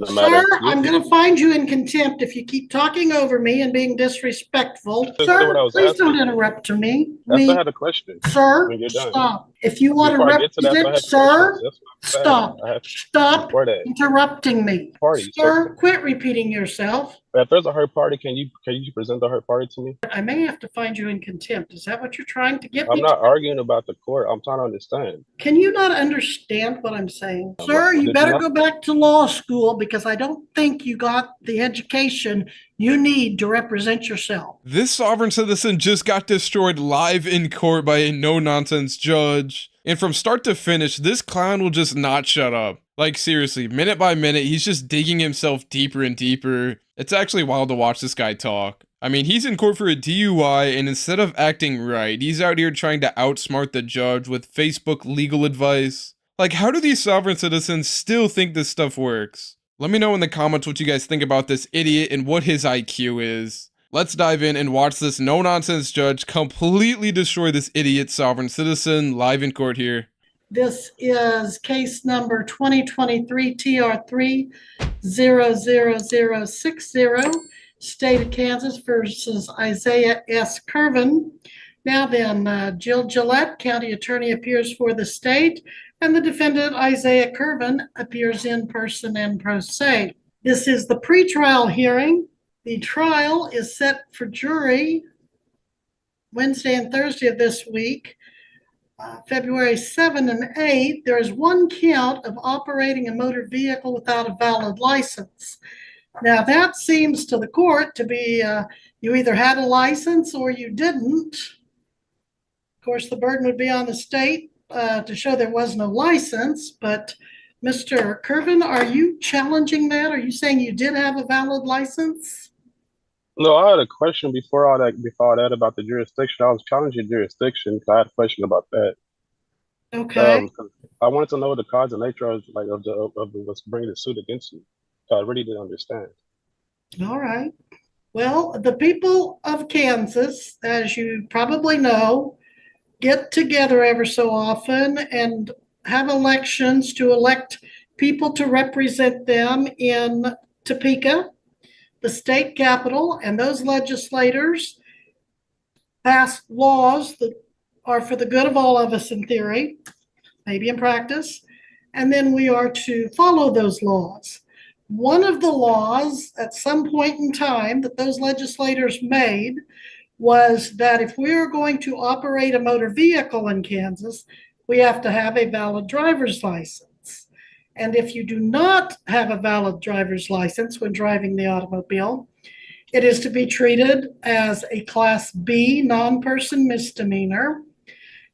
No Sir, matter. I'm going to find you in contempt if you keep talking over me and being disrespectful. That's what Sir, I was please don't asking. interrupt That's why I me. had a question. Sir, When you're done. stop. If you want to Before I get to that, I represent, had questions. sir, That's what I'm saying. stop. I have Stop before that interrupting me. party. So Sir, quit repeating yourself. if there's a hard party, can you present the hard party to me? I may have to find you in contempt. Is that what you're trying to get I'm me to? not arguing about the court. I'm trying to understand. Can you not understand what I'm saying? Sir, you Did you better not? go back to law school because I don't think you got the education you need to represent yourself. This sovereign citizen just got destroyed live in court by a no-nonsense judge. And from start to finish, this clown will just not shut up. Like seriously, minute by minute, he's just digging himself deeper and deeper. It's actually wild to watch this guy talk. I mean, he's in court for a DUI, and instead of acting right, he's out here trying to outsmart the judge with Facebook legal advice. Like, how do these sovereign citizens still think this stuff works? Let me know in the comments what you guys think about this idiot and what his IQ is. Let's dive in and watch this no-nonsense judge completely destroy this idiot sovereign citizen live in court here. This is case number 2023 TR3 00060, State of Kansas versus Isaiah S. Curvin. Now then, Jill Gillette, County Attorney, appears for the state, and the defendant, Isaiah Curvin, appears in person and pro se. This is the pretrial hearing. The trial is set for jury Wednesday and Thursday of this week. February 7 and 8, there is one count of operating a motor vehicle without a valid license. Now, that seems to the court to be you either had a license or you didn't. Of course, the burden would be on the state to show there was no license. But Mr. Curvin, are you challenging that? Are you saying you did have a valid license? No, I had a question before all that about the jurisdiction. I was challenging jurisdiction. I had a question about that. Okay. I wanted to know the cause and nature of what's bringing the suit against you. I really didn't understand. All right. Well, the people of Kansas, as you probably know, get together ever so often and have elections to elect people to represent them in Topeka, the state capital, and those legislators pass laws that are for the good of all of us in theory, maybe in practice, and then we are to follow those laws. One of the laws at some point in time that those legislators made was that if we are going to operate a motor vehicle in Kansas, we have to have a valid driver's license. And if you do not have a valid driver's license when driving the automobile, it is to be treated as a Class B non-person misdemeanor.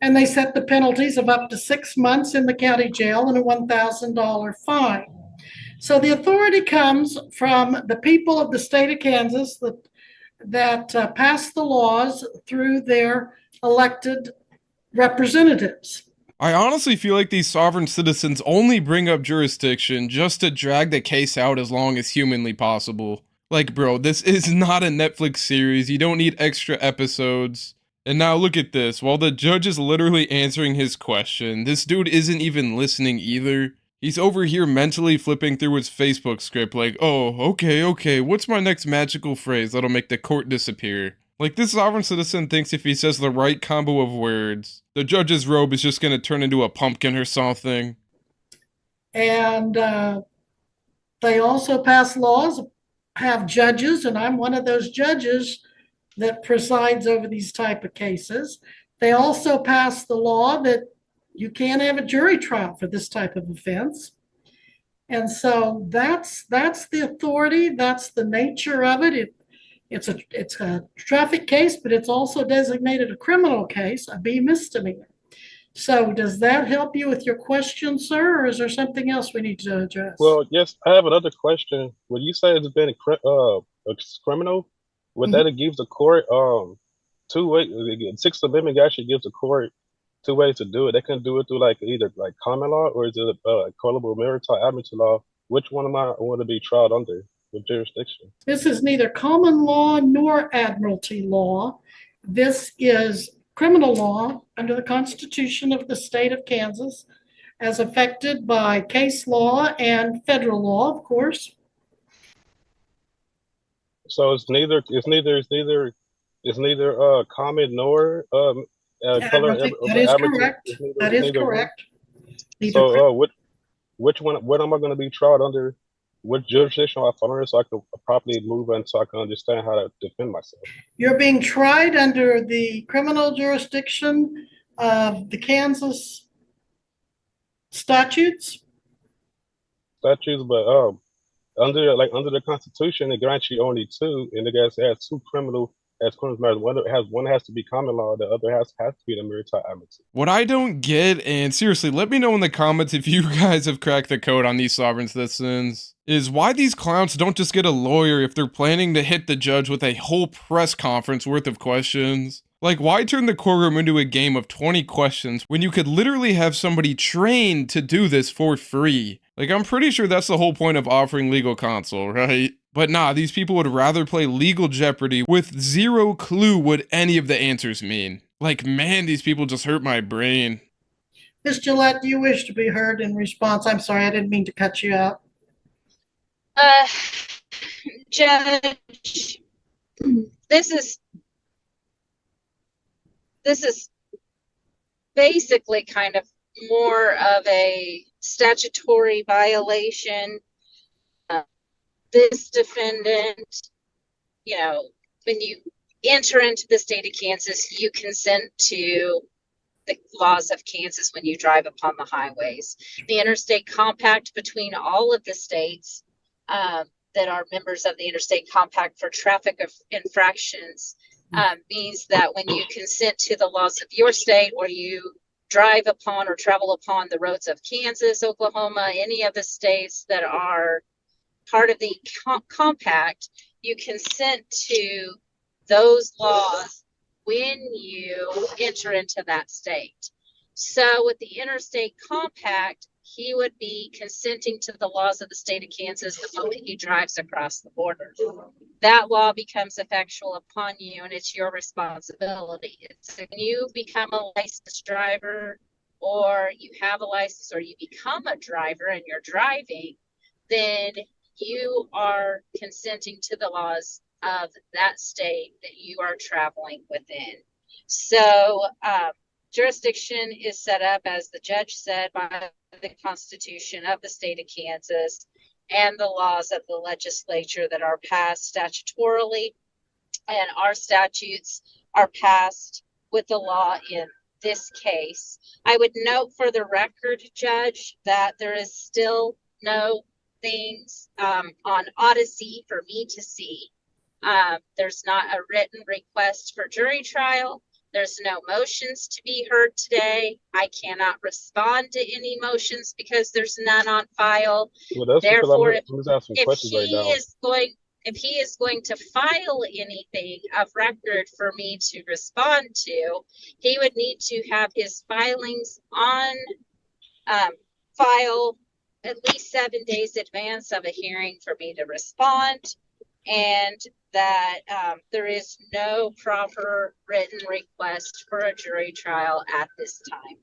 And they set the penalties of up to 6 months in the county jail and a $1,000 fine. So the authority comes from the people of the state of Kansas that pass the laws through their elected representatives. I honestly feel like these sovereign citizens only bring up jurisdiction just to drag the case out as long as humanly possible. Like, bro, this is not a Netflix series. You don't need extra episodes. And now look at this. While the judge is literally answering his question, this dude isn't even listening either. He's over here mentally flipping through his Facebook script like, oh, okay, what's my next magical phrase that'll make the court disappear? Like, this sovereign citizen thinks if he says the right combo of words, the judge's robe is just gonna turn into a pumpkin or something. And they also pass laws, have judges, and I'm one of those judges that presides over these type of cases. They also pass the law that you can't have a jury trial for this type of offense. And so that's the authority, that's the nature of it. It's a traffic case, but it's also designated a criminal case, a B misdemeanor. So does that help you with your question, sir, or is there something else we need to address? Well, yes, I have another question. When you say it's been a criminal, would that it gives the court two ways? The Sixth Amendment actually gives the court two ways to do it. They can do it through either common law or is it colorable maritime admiralty law? Which one am I want to be tried under? With jurisdiction? This is neither common law nor admiralty law. This is criminal law under the Constitution of the state of Kansas. as affected by case law and federal law, of course. So it's neither common nor color of That is amity. correct. That It's is neither one. correct. Neither. So which one? What am I going to be tried under? What jurisdictional authority, so I can properly move and so I can understand how to defend myself? You're being tried under the criminal jurisdiction of the Kansas statutes. Statutes, but under the Constitution, it grants you only two, and it has two criminal matters. One has to be common law, the other has to be the maritime amity. What I don't get, and seriously, let me know in the comments if you guys have cracked the code on these sovereign citizens, is why these clowns don't just get a lawyer if they're planning to hit the judge with a whole press conference worth of questions. Like, why turn the courtroom into a game of 20 questions when you could literally have somebody trained to do this for free? Like, I'm pretty sure that's the whole point of offering legal counsel, right? But nah, these people would rather play legal Jeopardy with zero clue what any of the answers mean. Like, man, these people just hurt my brain. Ms. Gillette, do you wish to be heard in response? I'm sorry, I didn't mean to cut you out. Judge, this is basically kind of more of a statutory violation. This defendant, when you enter into the state of Kansas, you consent to the laws of Kansas when you drive upon the highways. The interstate compact between all of the states that are members of the interstate compact for traffic infractions means that when you consent to the laws of your state, or you drive upon or travel upon the roads of Kansas, Oklahoma, any of the states that are part of the compact, you consent to those laws when you enter into that state. So with the interstate compact, he would be consenting to the laws of the state of Kansas the moment he drives across the border. That law becomes effectual upon you, and it's your responsibility. It's when you become a licensed driver, or you have a license, or you become a driver and you're driving, then you are consenting to the laws of that state that you are traveling within. So jurisdiction is set up, as the judge said, by the Constitution of the state of Kansas and the laws of the legislature that are passed statutorily. And our statutes are passed with the law in this case. I would note for the record, Judge, that there is still no things on Odyssey for me to see. There's not a written request for jury trial. There's no motions to be heard today. I cannot respond to any motions because there's none on file. Well, Therefore, if he is going to file anything of record for me to respond to, he would need to have his filings on file at least 7 days advance of a hearing for me to respond, and that there is no proper written request for a jury trial at this time.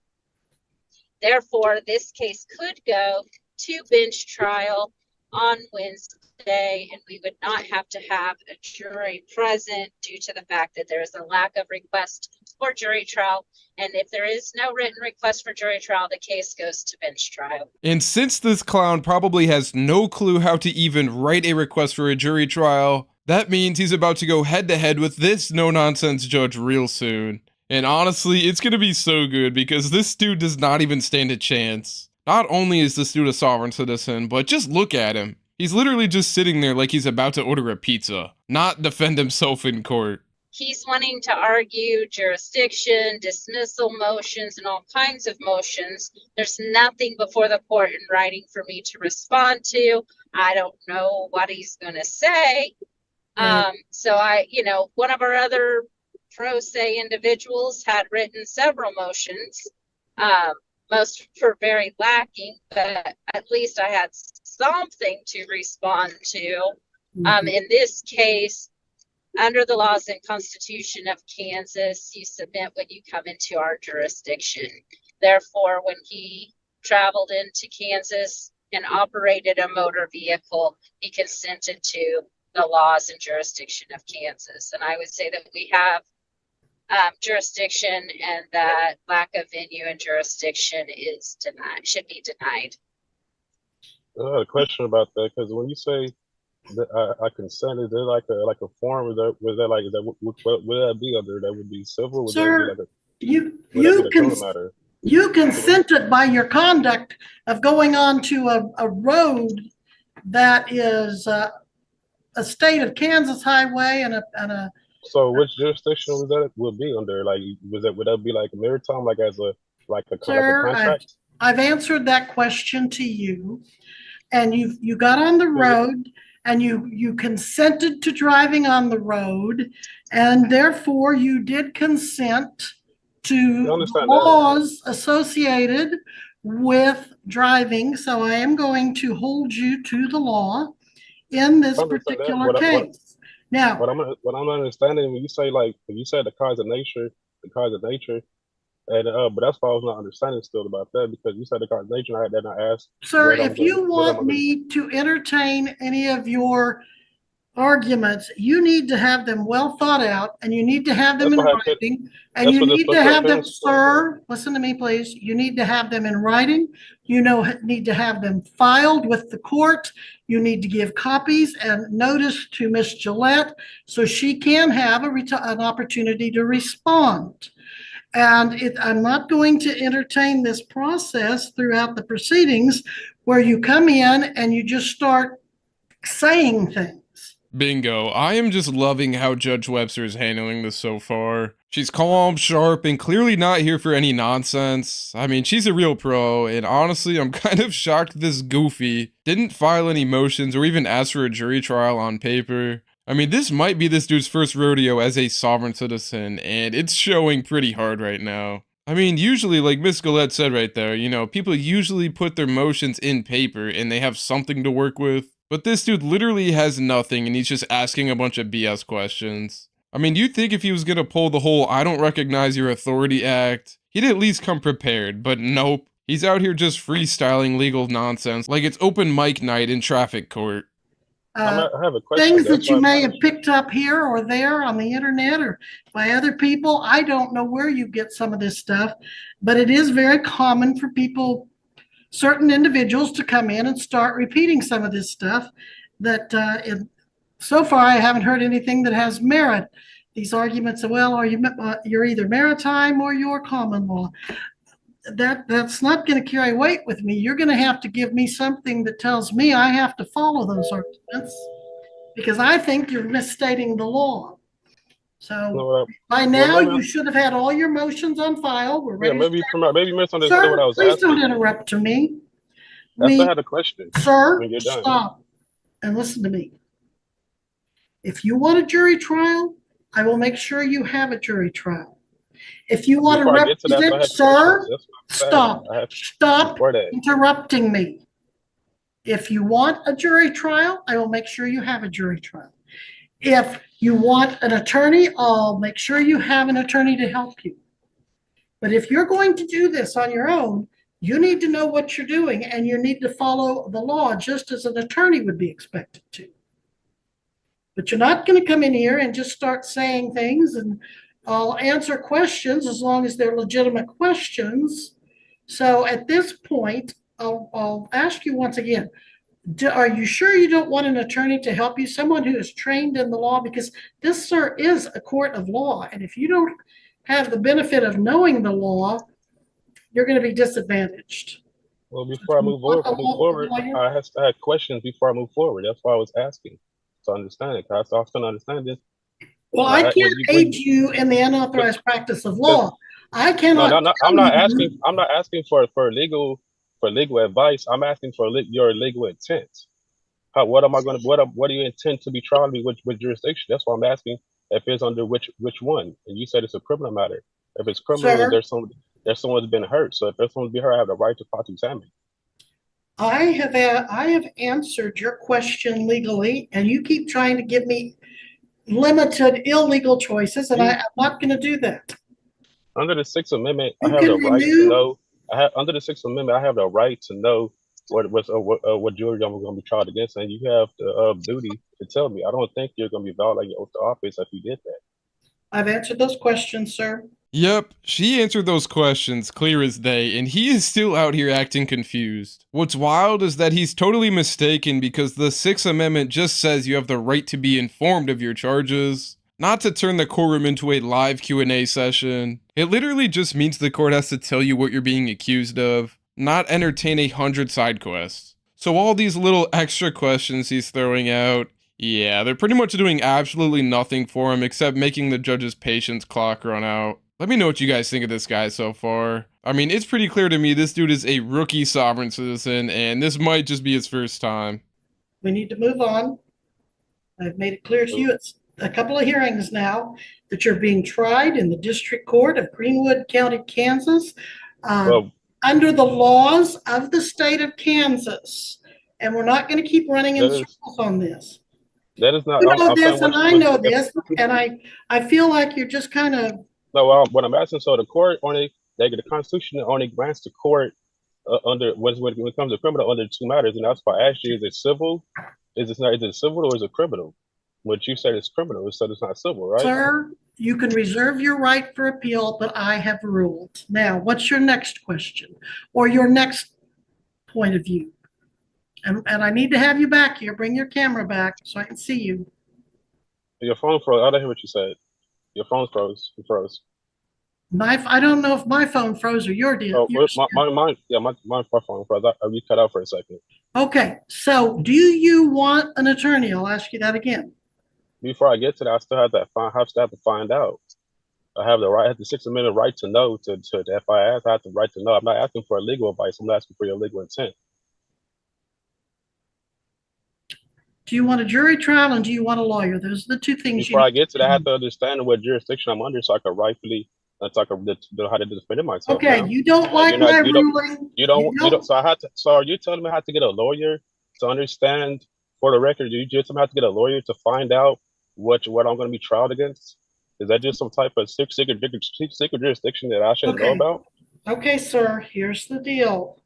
Therefore, this case could go to bench trial on Wednesday, and we would not have to have a jury present due to the fact that there is a lack of request for jury trial. And if there is no written request for jury trial, the case goes to bench trial. And since this clown probably has no clue how to even write a request for a jury trial, that means he's about to go head to head with this no-nonsense judge real soon. And honestly, it's gonna be so good because this dude does not even stand a chance. Not only is this dude a sovereign citizen, but just look at him. He's literally just sitting there like he's about to order a pizza, not defend himself in court. He's wanting to argue jurisdiction, dismissal motions, and all kinds of motions. There's nothing before the court in writing for me to respond to. I don't know what he's going to say. So one of our other pro se individuals had written several motions. Most were very lacking, but at least I had something to respond to. In this case, under the laws and Constitution of Kansas, you submit when you come into our jurisdiction. Therefore, when he traveled into Kansas and operated a motor vehicle, he consented to the laws and jurisdiction of Kansas. And I would say that we have jurisdiction, and that lack of venue and jurisdiction is denied, should be denied. I had a question about that, because when you say that I consent, is there like a form? Is that what would that be under? That would be civil? Would Sir, that be like a criminal matter? you consented by your conduct of going on to a road that is a state of Kansas highway and a. So which jurisdiction was that would be under? Like, would that be like maritime, like as a Sir, contract? I've answered that question to you, and you got on the road and you consented to driving on the road, and therefore you did consent to laws associated with driving. So I am going to hold you to the law in this particular case. Now, what I'm understanding when you say, like, when you said the cause of nature, and but that's why I was not understanding still about that, because you said the cause of nature, and I asked. Sir, if you want me to entertain any of your arguments, you need to have them well thought out, and you need to have them in writing, and you need to have them, sir, listen to me, please. You need to have them in writing. You need to have them filed with the court. You need to give copies and notice to Miss Gillette so she can have an opportunity to respond. And I'm not going to entertain this process throughout the proceedings where you come in and you just start saying things. Bingo. I am just loving how Judge Webster is handling this so far. She's calm, sharp, and clearly not here for any nonsense. I mean, she's a real pro, and honestly, I'm kind of shocked this goofy didn't file any motions or even ask for a jury trial on paper. I mean, this might be this dude's first rodeo as a sovereign citizen, and it's showing pretty hard right now. I mean, usually, like Miss Gillette said right there, you know, people usually put their motions in paper and they have something to work with. But this dude literally has nothing, and he's just asking a bunch of BS questions. I mean, you'd think if he was gonna pull the whole "I don't recognize your authority" act, he'd at least come prepared, but nope. He's out here just freestyling legal nonsense like it's open mic night in traffic court. I have a question. Things that you may have picked up here or there on the internet or by other people, I don't know where you get some of this stuff, but it is very common for people, certain individuals, to come in and start repeating some of this stuff that so far I haven't heard anything that has merit. These arguments of, well, you're either maritime or you're common law. That's not going to carry weight with me. You're going to have to give me something that tells me I have to follow those arguments, because I think you're misstating the law. So by now you should have had all your motions on file. We're ready. Yeah, maybe misunderstood what I was asking. Please don't interrupt to me. I had a question. Sir, stop and listen to me. If you want a jury trial, I will make sure you have a jury trial. If you want to represent, sir, stop interrupting me. If you want a jury trial, I will make sure you have a jury trial. If you want an attorney, I'll make sure you have an attorney to help you. But if you're going to do this on your own, you need to know what you're doing, and you need to follow the law just as an attorney would be expected to. But you're not going to come in here and just start saying things, and I'll answer questions as long as they're legitimate questions. So at this point, I'll ask you once again, are you sure you don't want an attorney to help you, someone who is trained in the law? Because this, sir, is a court of law. And if you don't have the benefit of knowing the law, you're going to be disadvantaged. Well, before I move forward, I had questions before I move forward. That's why I was asking to understand it, because I often understand this. Well, I can't aid you in the unauthorized practice of law. I cannot. No, I'm not asking. I'm not asking for legal advice. I'm asking for your legal intent. What do you intend to be trying to with jurisdiction? That's why I'm asking if it's under which one. And you said it's a criminal matter. If it's criminal, sir, there's someone's been hurt. So if there's someone's been hurt, I have the right to cross-examine. I have answered your question legally, and you keep trying to give me limited illegal choices, and I'm not going to do that. Under the Sixth Amendment, I have the right to know. under the Sixth Amendment, I have the right to know what jury I'm going to be tried against, and you have the duty to tell me. I don't think you're going to be violating your oath to office if you did that. I've answered those questions, sir. Yep, she answered those questions clear as day, and he is still out here acting confused. What's wild is that he's totally mistaken because the Sixth Amendment just says you have the right to be informed of your charges, not to turn the courtroom into a live Q&A session. It literally just means the court has to tell you what you're being accused of, not entertain 100 side quests. So all these little extra questions he's throwing out, yeah, they're pretty much doing absolutely nothing for him except making the judge's patience clock run out. Let me know what you guys think of this guy so far. I mean, it's pretty clear to me this dude is a rookie sovereign citizen, and this might just be his first time. We need to move on. I've made it clear to you, it's a couple of hearings now, that you're being tried in the District Court of Greenwood County, Kansas, under the laws of the state of Kansas. And we're not going to keep running in circles on this. That is not. You know this, and I know this, and I feel like you're just kind of. No, what I'm asking, so the court the Constitution only grants the court under when it comes to criminal under two matters, and that's why I asked you: is it civil? Is it civil or is it criminal? What you said is criminal, you said it's not civil, right? Sir, you can reserve your right for appeal, but I have ruled. Now, what's your next question or your next point of view? And I need to have you back here. Bring your camera back so I can see you. Your phone froze. I didn't hear what you said. Your phone froze. You froze. I don't know if my phone froze or your deal. Oh, my phone froze. You cut out for a second. Okay, so do you want an attorney? I'll ask you that again. Before I get to that, I still have to find out. I have the Sixth Amendment right to know. If I ask, I have the right to know. I'm not asking for legal advice. I'm asking for your legal intent. Do you want a jury trial and do you want a lawyer? Those are the two things. Before I get to that, I have to understand what jurisdiction I'm under so I can rightfully know how to defend myself. Okay, you don't like my ruling. You don't. So are you telling me I have to get a lawyer to understand? For the record, you just have to get a lawyer to find out what I'm going to be tried against? Is that just some type of secret jurisdiction that I shouldn't know about? Okay, sir. Here's the deal.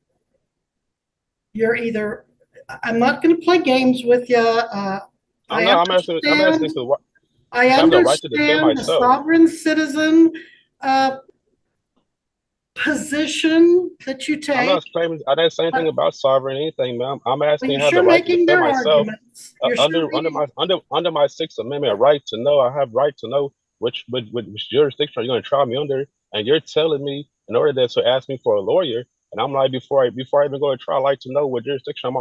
You're either. I'm not going to play games with you. I understand the sovereign citizen position that you take. I'm not claiming. I didn't say anything about sovereign anything, ma'am. I'm asking how the right to defend myself under my Sixth Amendment right to know. I have right to know which jurisdiction are you going to try me under, and you're telling me in order to ask me for a lawyer. And I'm like, before I even go to trial, I like to know what jurisdiction I'm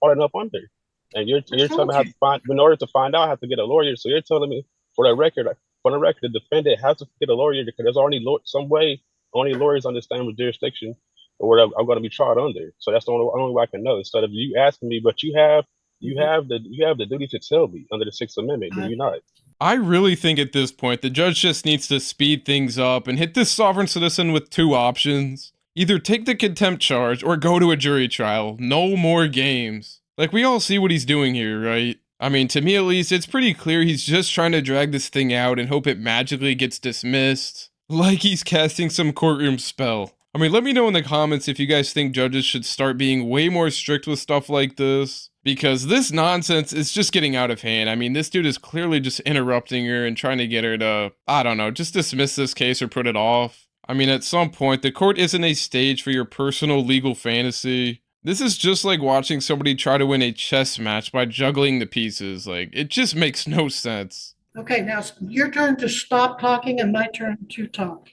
falling up under. And you're telling me how to find, in order to find out, I have to get a lawyer. So you're telling me for the record, the defendant has to get a lawyer because there's already some way only lawyers understand what jurisdiction or what I'm going to be tried under. So that's the only way I can know. Instead of you asking me, but you have the duty to tell me under the Sixth Amendment, do you not? I really think at this point the judge just needs to speed things up and hit this sovereign citizen with two options. Either take the contempt charge or go to a jury trial. No more games. Like, we all see what he's doing here, right? I mean, to me at least, it's pretty clear he's just trying to drag this thing out and hope it magically gets dismissed. Like he's casting some courtroom spell. I mean, let me know in the comments if you guys think judges should start being way more strict with stuff like this. Because this nonsense is just getting out of hand. I mean, this dude is clearly just interrupting her and trying to get her to, I don't know, just dismiss this case or put it off. I mean, at some point, the court isn't a stage for your personal legal fantasy. This is just like watching somebody try to win a chess match by juggling the pieces. Like, it just makes no sense. Okay, now it's your turn to stop talking and my turn to talk.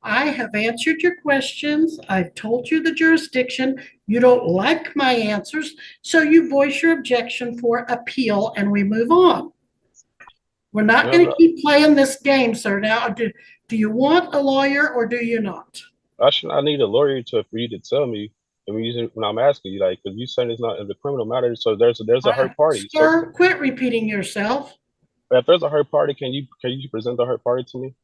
I have answered your questions. I've told you the jurisdiction. You don't like my answers, so you voice your objection for appeal and we move on. We're not going to keep playing this game, sir. Now, do you want a lawyer or do you not? I need a lawyer for you to tell me. When I'm asking you, like, because you said it's not in the criminal matter, so there's a hurt party. Sir, quit repeating yourself. If there's a hurt party, can you present the hurt party to me?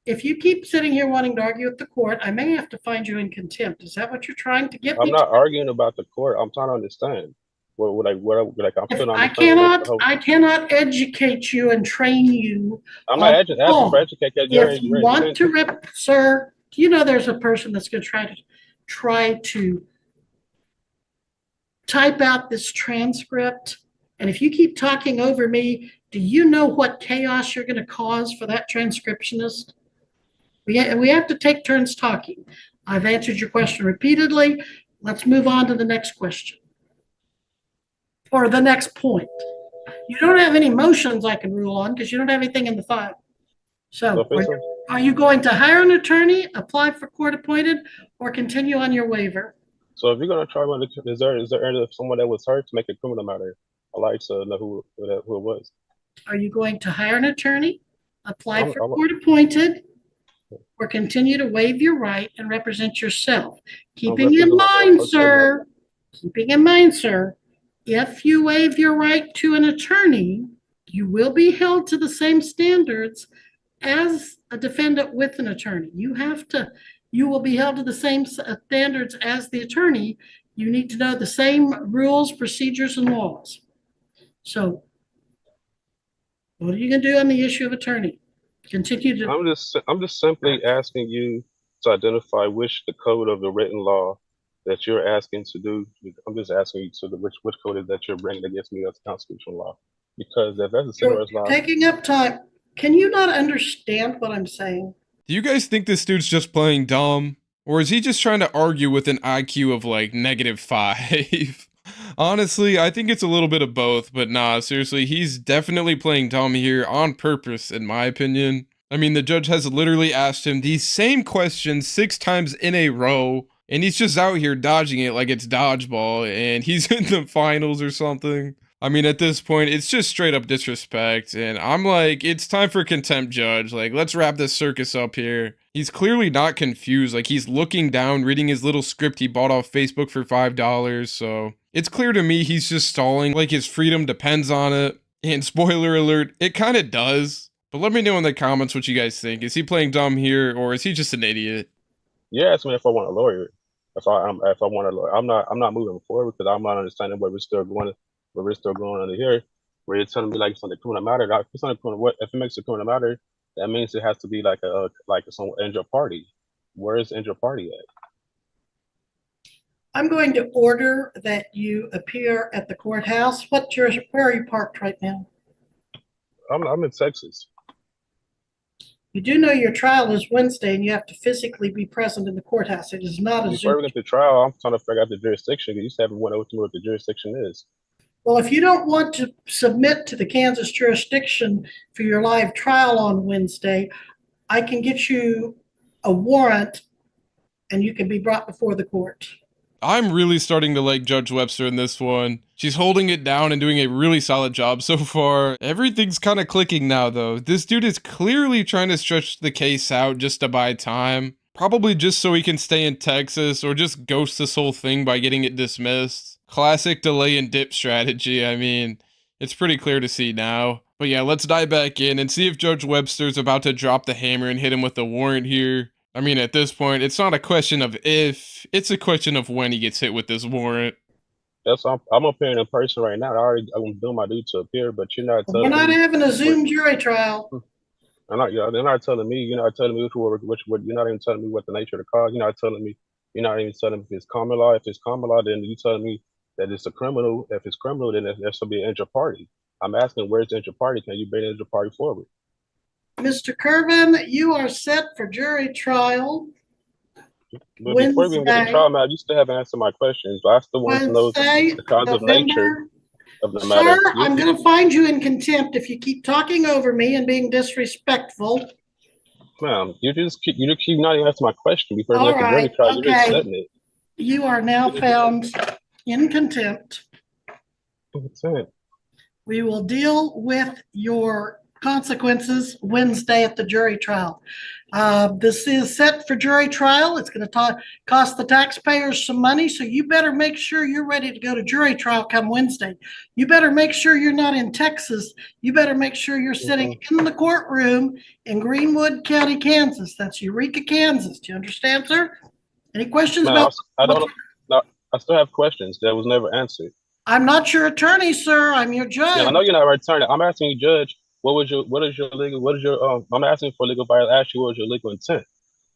If you keep sitting here wanting to argue with the court, I may have to find you in contempt. Is that what you're trying to get me? I'm not arguing about the court. I'm trying to understand. I cannot educate you and train you. I'm not asking for education. If you want to sir, do you know there's a person that's going to try to try to type out this transcript. And if you keep talking over me, do you know what chaos you're going to cause for that transcriptionist? We have to take turns talking. I've answered your question repeatedly. Let's move on to the next question or the next point. You don't have any motions I can rule on because you don't have anything in the file. So are you going to hire an attorney, apply for court appointed, or continue on your waiver? So if you're gonna try one, is there someone that was hurt to make a criminal matter? I'd like to know who it was. Are you going to hire an attorney, apply for court appointed, or continue to waive your right and represent yourself? Keeping in mind, sir, if you waive your right to an attorney, you will be held to the same standards as a defendant with an attorney. You will be held to the same standards as the attorney. You need to know the same rules, procedures, and laws. So what are you going to do on the issue of attorney? Continue to. I'm just simply asking you to identify which the code of the written law that you're asking to do. I'm just asking you to which code is that you're bringing against me as constitutional law. Because if that's a similar law. Taking up time. Can you not understand what I'm saying? Do you guys think this dude's just playing dumb? Or is he just trying to argue with an IQ of like -5? Honestly, I think it's a little bit of both, but nah, seriously, he's definitely playing dumb here on purpose, in my opinion. I mean, the judge has literally asked him these same questions 6 times in a row, and he's just out here dodging it like it's dodgeball, and he's in the finals or something. I mean, at this point, it's just straight up disrespect, and I'm like, it's time for contempt, judge. Like, let's wrap this circus up here. He's clearly not confused. Like, he's looking down, reading his little script he bought off Facebook for $5, so it's clear to me he's just stalling, like his freedom depends on it. And spoiler alert, it kind of does. But let me know in the comments what you guys think. Is he playing dumb here, or is he just an idiot? Yeah, ask me if I want a lawyer. If I want a lawyer, I'm not moving forward because I'm not understanding where we're still going under here. Where you're telling me like it's on the criminal matter. If it's on the criminal, if it makes a criminal matter, that means it has to be like some injured party. Where is injured party at? I'm going to order that you appear at the courthouse. Where are you parked right now? I'm in Texas. You do know your trial is Wednesday and you have to physically be present in the courthouse. It is not a Zoom. Before we get to trial, I'm trying to figure out the jurisdiction. You just haven't went over to me what the jurisdiction is. Well, if you don't want to submit to the Kansas jurisdiction for your live trial on Wednesday, I can get you a warrant and you can be brought before the court. I'm really starting to like Judge Webster in this one. She's holding it down and doing a really solid job so far. Everything's kind of clicking now, though. This dude is clearly trying to stretch the case out just to buy time. Probably just so he can stay in Texas or just ghost this whole thing by getting it dismissed. Classic delay and dip strategy. I mean, it's pretty clear to see now. But yeah, let's dive back in and see if Judge Webster's about to drop the hammer and hit him with the warrant here. I mean, at this point, it's not a question of if, it's a question of when he gets hit with this warrant. Yes, I'm appearing in person right now. I'm doing my duty to appear, but you're not telling me. We're not having a Zoom jury trial. They're not telling me. You're not telling me which you're not even telling me what the nature of the cause. You're not even telling me if it's common law. If it's common law, then you telling me that it's a criminal. If it's criminal, then there should be an injured party. I'm asking, where's the injured party? Can you bring the injured party forward? Mr. Kervin, you are set for jury trial. But before we even get to trial, man, you still haven't answered my questions. I still want to know the cause of nature of the matter. Sir, I'm going to find you in contempt if you keep talking over me and being disrespectful. Ma'am, you keep not even answering my question before we get to jury trial. You're just setting it. You are now found in contempt. We will deal with your consequences Wednesday at the jury trial. This is set for jury trial. It's going to cost the taxpayers some money, so you better make sure you're ready to go to jury trial come Wednesday. You better make sure you're not in Texas. You better make sure you're sitting in the courtroom in Greenwood County, Kansas. That's Eureka, Kansas. Do you understand, sir? Any questions about? I still have questions that was never answered. I'm not your attorney, sir. I'm your judge. Yeah, I know you're not returning. I'm asking you, Judge. I'm asking for legal advice. I asked you what was your legal intent.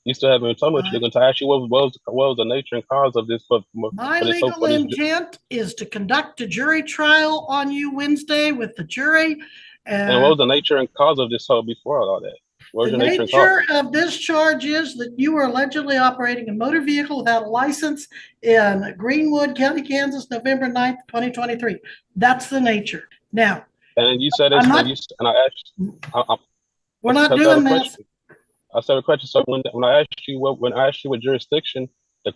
You still haven't told me what you're going to ask you. What was the nature and cause of this? My For this, legal intent is to conduct a jury trial on you Wednesday with the jury. and what was the nature and cause of this whole before all that? What was The your nature and cause? nature of this charge is that you were allegedly operating a motor vehicle without a license in Greenwood County, Kansas, November 9th, 2023. That's the nature. Now, And you said this, I'm not, and I asked, we're I not said doing a this. question. I said a question. So when I asked you what jurisdiction, the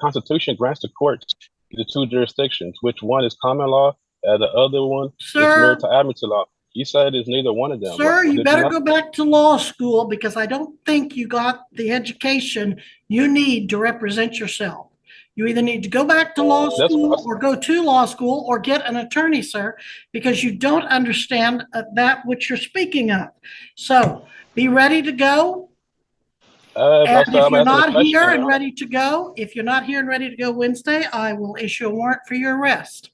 Constitution grants the courts the two jurisdictions, which one is common law and the other one is Sir, maritime admiralty law. You said it's neither one of them. Sir, you Did better not? go back to law school because I don't think you got the education you need to represent yourself. You either need to go back to law school or go to law school or get an attorney, sir, because you don't understand that which you're speaking of. So be ready to go. And if you're not here and ready to go, if you're not here and ready to go Wednesday, I will issue a warrant for your arrest.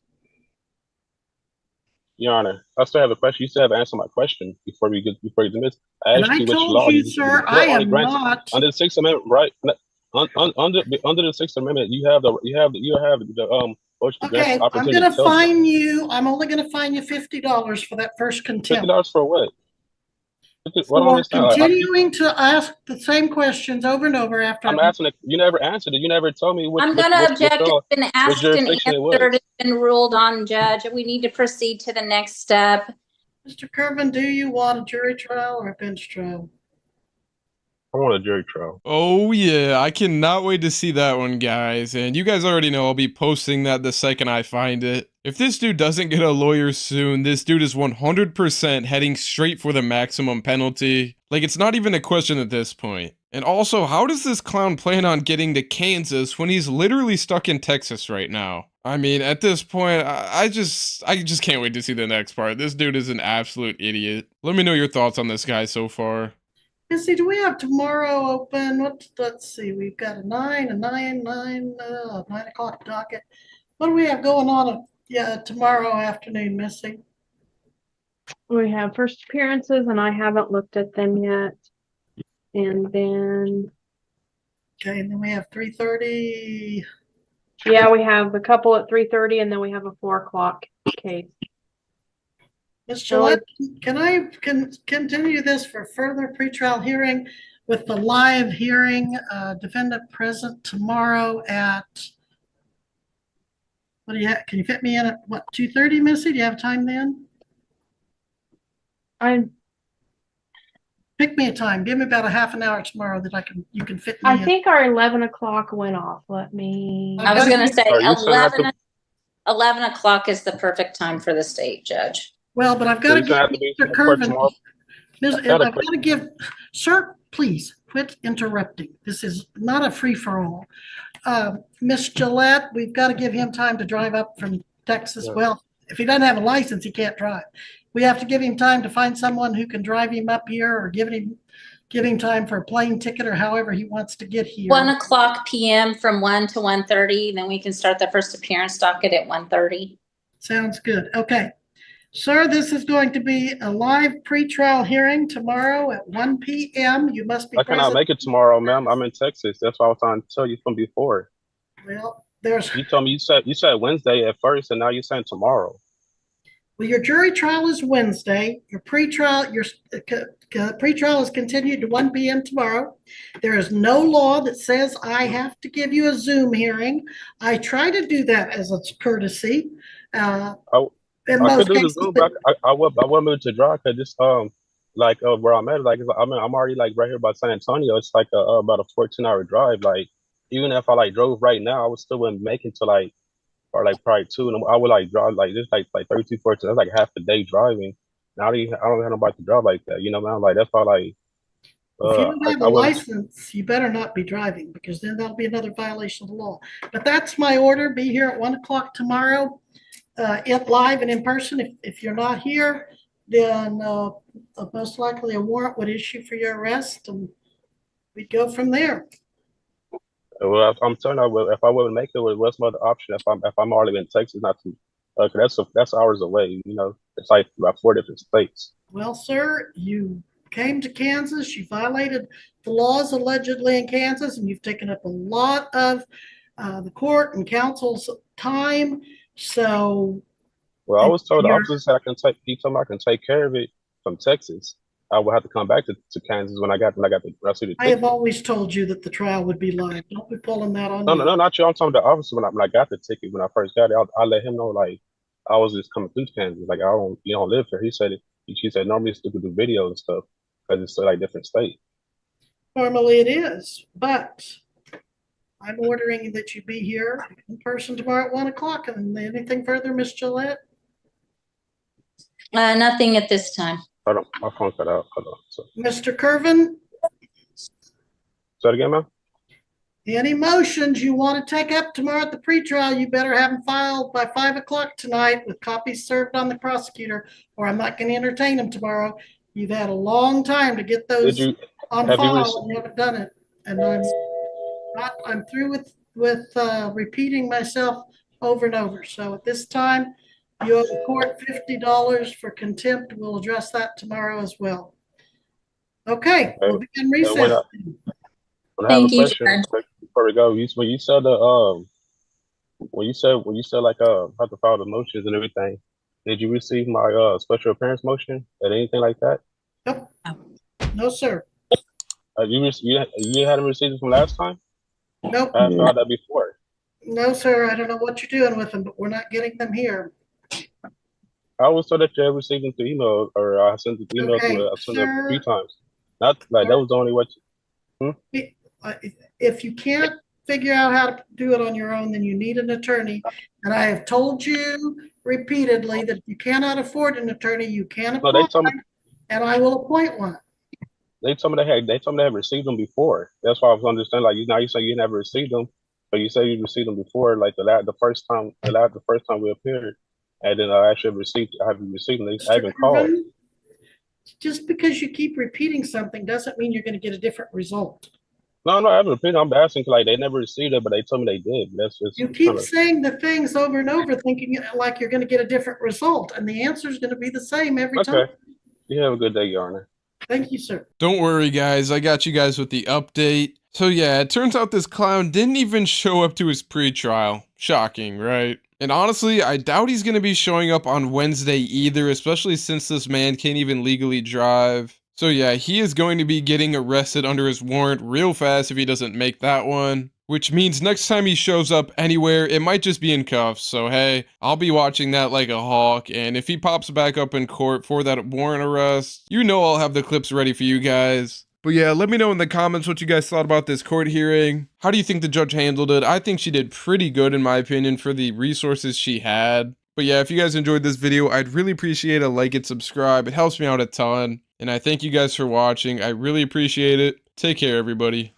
Your Honor, I still have a question. You still have to answer my question before you dismiss. I And asked I you which told law you, sir, I am not. under the Sixth Amendment, right? Under the Sixth Amendment, you have the Okay, I'm gonna fine you. I'm only gonna fine you $50 for that first contempt. $50 for what? For continuing to ask the same questions over and over after. I'm asking it. You never answered it. You never told me what. I'm going to object. It's been asked and answered. It's been ruled on, Judge. We need to proceed to the next step. Mr. Kervin, do you want a jury trial or a bench trial? I want a jury trial. Oh yeah, I cannot wait to see that one, guys. And you guys already know I'll be posting that the second I find it. If this dude doesn't get a lawyer soon, this dude is 100% heading straight for the maximum penalty. Like, it's not even a question at this point. And also, how does this clown plan on getting to Kansas when he's literally stuck in Texas right now? I mean, at this point, I just can't wait to see the next part. This dude is an absolute idiot. Let me know your thoughts on this guy so far. Missy, do we have tomorrow open? Let's see. We've got a 9 o'clock docket. What do we have going on tomorrow afternoon, Missy? We have first appearances, and I haven't looked at them yet. And then, okay, and then we have 3:30. Yeah, we have a couple at 3:30, and then we have a 4 o'clock case. Ms. Gillette, can I continue this for further pretrial hearing with the live hearing, defendant present tomorrow at, what do you have? Can you fit me in at what, 2:30, Missy? Do you have time then? Pick me a time. Give me about a half an hour tomorrow that you can fit me in. I think our 11 o'clock went off. Let me. I was going to say 11 o'clock is the perfect time for the state, Judge. Well, but I've got to give Mr. Kervin. I've got to give, sir, please quit interrupting. This is not a free-for-all. Miss Gillette, we've got to give him time to drive up from Texas. Yeah. Well, if he doesn't have a license, he can't drive. We have to give him time to find someone who can drive him up here, or give him time for a plane ticket, or however he wants to get here. 1 o'clock p.m. from 1 to 1:30. Then we can start the first appearance docket at 1:30. Sounds good. Okay. Sir, this is going to be a live pretrial hearing tomorrow at 1 p.m. You must be present. I cannot make it tomorrow, ma'am. I'm in Texas. That's what I was trying to tell you from before. Well, you told me you said Wednesday at first, and now you're saying tomorrow. Well, your jury trial is Wednesday. Your pretrial is continued to 1 p.m. tomorrow. There is no law that says I have to give you a Zoom hearing. I try to do that as a courtesy. I could do the Zoom, but I will move to drive because this where I'm at, like I'm already like right here by San Antonio. It's like about a 14-hour drive. Like even if I drove right now, I would still wouldn't make it to probably 2, and I would drive just like 32, 14. That's like half the day driving. Now I don't have nobody to drive like that. You know, man. Like that's why if you don't have a license, you better not be driving, because then that'll be another violation of the law. But that's my order. Be here at 1 o'clock tomorrow. Live and in person. If you're not here, then most likely a warrant would issue for your arrest, and we'd go from there. Well, I'm telling you, if I wouldn't make it, what's my other option? If I'm already in Texas, not to, that's hours away. You know, it's like about 4 different states. Well, sir, you came to Kansas, you violated the laws allegedly in Kansas, and you've taken up a lot of the court and counsel's time. So, Well, I was told the you're, officer said I can take. He told me I can take care of it from Texas. I would have to come back to Kansas when I got the rest of the I have ticket. always told you that the trial would be live. Don't be pulling that on No, me. no, no, not you. I'm talking to the officer when I got the ticket when I first got it. I let him know like I was just coming through Kansas. Like I don't you don't live here. He said it. He said normally it's stupid do video and stuff because it's like different state. Normally it is, but I'm ordering that you be here in person tomorrow at 1 o'clock. And anything further, Miss Gillette? Nothing at this time. Hold on, my phone cut out. Hold on. So, Mr. Curvin, say it again, man. any motions you want to take up tomorrow at the pretrial, you better have them filed by 5 o'clock tonight with copies served on the prosecutor, or I'm not going to entertain them tomorrow. You've had a long time to get Did those you on have you file, received? and you haven't done it. And I'm through with repeating myself over and over. So at this time, you owe the court $50 for contempt. We'll address that tomorrow as well. Okay, we'll begin recess. When I have a Thank you, question Judge. before we go, when you said the when you said like how to file the motions and everything, did you receive my special appearance motion or anything like that? Nope. No, sir. You hadn't received it from last time? Nope. I filed that before. No, sir. I don't know what you're doing with them, but we're not getting them here. I was told that you had received them through email, or I sent the email Okay, through. I sent it a few sir. times. Not like that was the only way. If you can't figure out how to do it on your own, then you need an attorney. And I have told you repeatedly that if you cannot afford an attorney, you can No, they apply, told me and I will appoint one. they told me they had received them before. That's why I was understanding. Like you say you never received them, but you say you received them before. Like the first time we appeared, and then I actually I haven't received them. I Mr. haven't called. Irvin, just because you keep repeating something doesn't mean you're going to get a different result. No, I haven't repeated. I'm asking like they never received it, but they told me they did. That's just You keep saying the things over and over, thinking like you're going to get a different result, and the answer is going to be the same every time. Okay. You have a good day, Your Honor. Thank you, sir. Don't worry, guys. I got you guys with the update. So yeah, it turns out this clown didn't even show up to his pre-trial. Shocking, right? And honestly, I doubt he's going to be showing up on Wednesday either, especially since this man can't even legally drive. So yeah, he is going to be getting arrested under his warrant real fast if he doesn't make that one. Which means next time he shows up anywhere, it might just be in cuffs. So hey, I'll be watching that like a hawk. And if he pops back up in court for that warrant arrest, you know I'll have the clips ready for you guys. But yeah, let me know in the comments what you guys thought about this court hearing. How do you think the judge handled it? I think she did pretty good in my opinion for the resources she had. But yeah, if you guys enjoyed this video, I'd really appreciate a like and subscribe. It helps me out a ton. And I thank you guys for watching. I really appreciate it. Take care, everybody.